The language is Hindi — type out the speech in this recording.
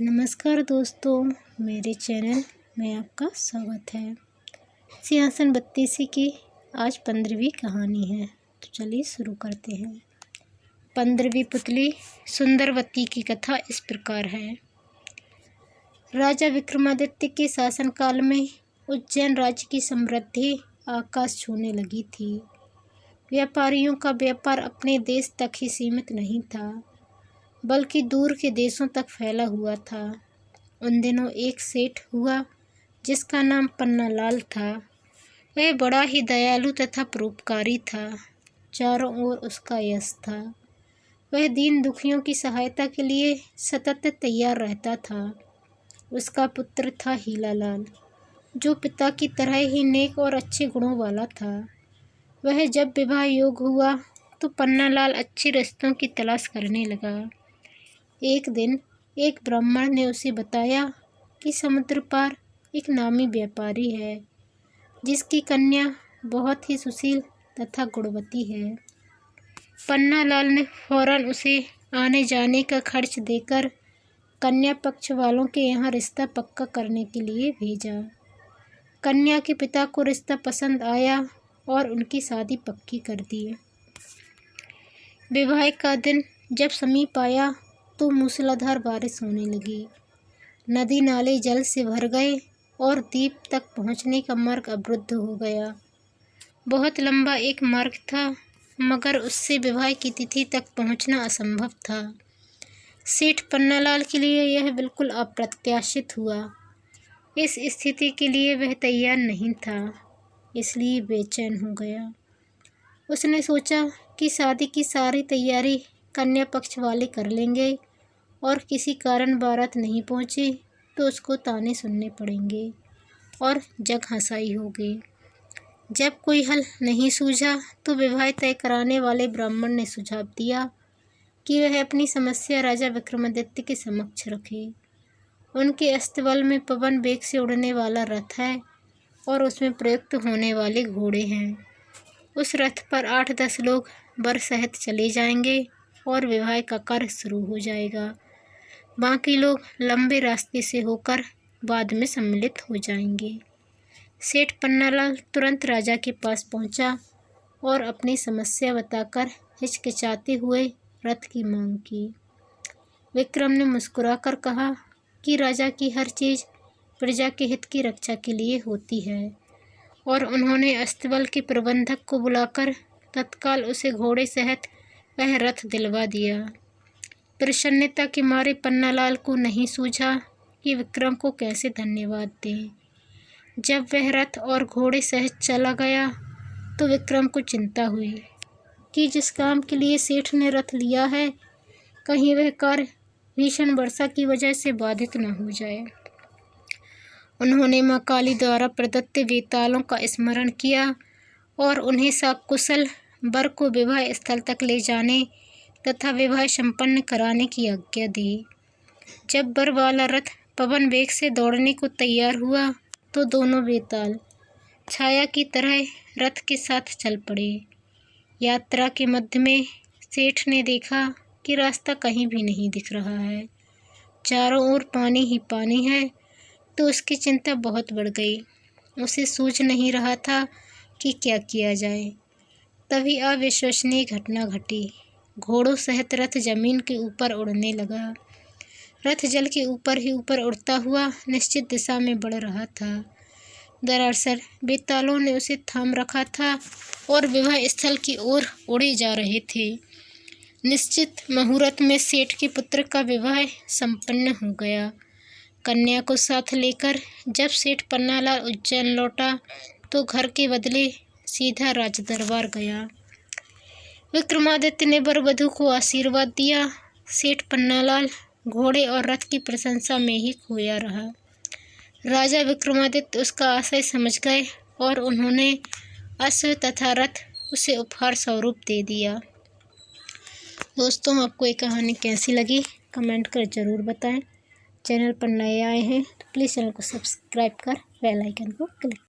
नमस्कार दोस्तों, मेरे चैनल में आपका स्वागत है। सिंहासन बत्तीसी की आज 15वीं कहानी है, तो चलिए शुरू करते हैं। 15वीं पुतली सुंदरवती की कथा इस प्रकार है। राजा विक्रमादित्य के शासनकाल में उज्जैन राज्य की समृद्धि आकाश छूने लगी थी। व्यापारियों का व्यापार अपने देश तक ही सीमित नहीं था, बल्कि दूर के देशों तक फैला हुआ था। उन दिनों एक सेठ हुआ जिसका नाम पन्नालाल था। वह बड़ा ही दयालु तथा परोपकारी था। चारों ओर उसका यश था। वह दीन दुखियों की सहायता के लिए सतत तैयार रहता था। उसका पुत्र था हीलालाल, जो पिता की तरह ही नेक और अच्छे गुणों वाला था। वह जब विवाह योग्य हुआ तो पन्नालाल अच्छे रिश्तों की तलाश करने लगा। एक दिन एक ब्राह्मण ने उसे बताया कि समुद्र पार एक नामी व्यापारी है, जिसकी कन्या बहुत ही सुशील तथा गुणवती है। पन्नालाल ने फौरन उसे आने जाने का खर्च देकर कन्या पक्ष वालों के यहाँ रिश्ता पक्का करने के लिए भेजा। कन्या के पिता को रिश्ता पसंद आया और उनकी शादी पक्की कर दी। विवाह का दिन जब समीप आया तो मूसलाधार बारिश होने लगी। नदी नाले जल से भर गए और द्वीप तक पहुंचने का मार्ग अवरुद्ध हो गया। बहुत लंबा एक मार्ग था, मगर उससे विवाह की तिथि तक पहुंचना असंभव था। सेठ पन्नालाल के लिए यह बिल्कुल अप्रत्याशित हुआ। इस स्थिति के लिए वह तैयार नहीं था, इसलिए बेचैन हो गया। उसने सोचा कि शादी की सारी तैयारी कन्या पक्ष वाले कर लेंगे और किसी कारण बारात नहीं पहुंची तो उसको ताने सुनने पड़ेंगे और जग हंसाई होगी। जब कोई हल नहीं सूझा तो विवाह तय कराने वाले ब्राह्मण ने सुझाव दिया कि वह अपनी समस्या राजा विक्रमादित्य के समक्ष रखे। उनके अस्तबल में पवन वेग से उड़ने वाला रथ है और उसमें प्रयुक्त होने वाले घोड़े हैं। उस रथ पर 8-10 लोग वर सहित चले जाएंगे और विवाह का कार्य शुरू हो जाएगा। बाकी लोग लंबे रास्ते से होकर बाद में सम्मिलित हो जाएंगे। सेठ पन्नालाल तुरंत राजा के पास पहुंचा और अपनी समस्या बताकर हिचकिचाते हुए रथ की मांग की। विक्रम ने मुस्कुराकर कहा कि राजा की हर चीज़ प्रजा के हित की रक्षा के लिए होती है, और उन्होंने अस्तबल के प्रबंधक को बुलाकर तत्काल उसे घोड़े सहित वह रथ दिलवा दिया। प्रसन्नता के मारे पन्नालाल को नहीं सूझा कि विक्रम को कैसे धन्यवाद दें। जब वह रथ और घोड़े सहित चला गया तो विक्रम को चिंता हुई कि जिस काम के लिए सेठ ने रथ लिया है, कहीं वह कार्य भीषण वर्षा की वजह से बाधित न हो जाए। उन्होंने माँ काली द्वारा प्रदत्त वेतालों का स्मरण किया और उन्हें सकुशल वर को विवाह स्थल तक ले जाने तथा विवाह संपन्न कराने की आज्ञा दी। जब वर वाला रथ पवन वेग से दौड़ने को तैयार हुआ तो दोनों वेताल छाया की तरह रथ के साथ चल पड़े। यात्रा के मध्य में सेठ ने देखा कि रास्ता कहीं भी नहीं दिख रहा है। चारों ओर पानी ही पानी है, तो उसकी चिंता बहुत बढ़ गई। उसे सूझ नहीं रहा था कि क्या किया जाए। तभी अविश्वसनीय घटना घटी। घोड़ों सहित रथ जमीन के ऊपर उड़ने लगा। रथ जल के ऊपर ही ऊपर उड़ता हुआ निश्चित दिशा में बढ़ रहा था। दरअसल बेतालों ने उसे थाम रखा था और विवाह स्थल की ओर उड़े जा रहे थे। निश्चित मुहूर्त में सेठ के पुत्र का विवाह संपन्न हो गया। कन्या को साथ लेकर जब सेठ पन्नालाल उज्जैन लौटा तो घर के बदले सीधा राजदरबार गया। विक्रमादित्य ने वर वधू को आशीर्वाद दिया। सेठ पन्नालाल घोड़े और रथ की प्रशंसा में ही खोया रहा। राजा विक्रमादित्य उसका आशय समझ गए और उन्होंने अश्व तथा रथ उसे उपहार स्वरूप दे दिया। दोस्तों, आपको ये कहानी कैसी लगी कमेंट कर ज़रूर बताएं। चैनल पर नए आए हैं तो प्लीज़ चैनल को सब्सक्राइब कर बेल आइकन को क्लिक